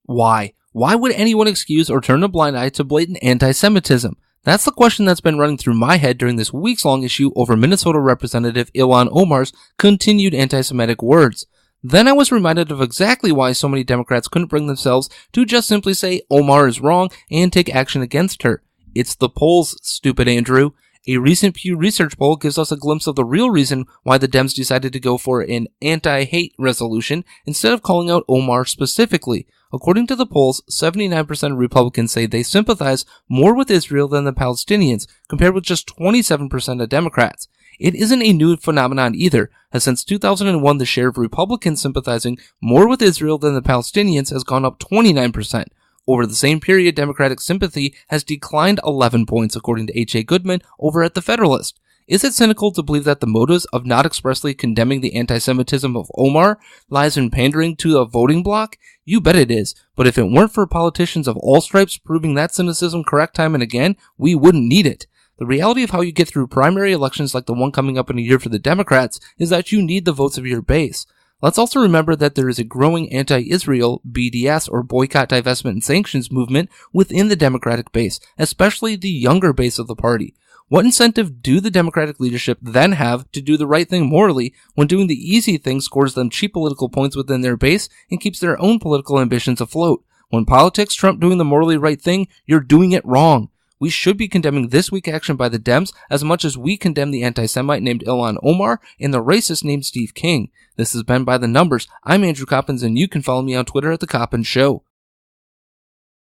Why? Why would anyone excuse or turn a blind eye to blatant anti-Semitism? That's the question that's been running through my head during this weeks-long issue over Minnesota Representative Ilhan Omar's continued anti-Semitic words. Then I was reminded of exactly why so many Democrats couldn't bring themselves to just simply say Omar is wrong and take action against her. It's the polls, stupid Andrew. A recent Pew Research poll gives us a glimpse of the real reason why the Dems decided to go for an anti-hate resolution instead of calling out Omar specifically. According to the polls, 79% of Republicans say they sympathize more with Israel than the Palestinians, compared with just 27% of Democrats. It isn't a new phenomenon either, as since 2001 the share of Republicans sympathizing more with Israel than the Palestinians has gone up 29%. Over the same period, Democratic sympathy has declined 11 points, according to H.A. Goodman over at The Federalist. Is it cynical to believe that the motives of not expressly condemning the anti-Semitism of Omar lies in pandering to a voting bloc? You bet it is, but if it weren't for politicians of all stripes proving that cynicism correct time and again, we wouldn't need it. The reality of how you get through primary elections like the one coming up in a year for the Democrats is that you need the votes of your base. Let's also remember that there is a growing anti-Israel, BDS, or boycott, divestment, and sanctions movement within the Democratic base, especially the younger base of the party. What incentive do the Democratic leadership then have to do the right thing morally when doing the easy thing scores them cheap political points within their base and keeps their own political ambitions afloat? When politics trump doing the morally right thing, you're doing it wrong. We should be condemning this weak action by the Dems as much as we condemn the anti-Semite named Ilhan Omar and the racist named Steve King. This has been By the Numbers. I'm Andrew Coppins, and you can follow me on Twitter at The Coppins Show.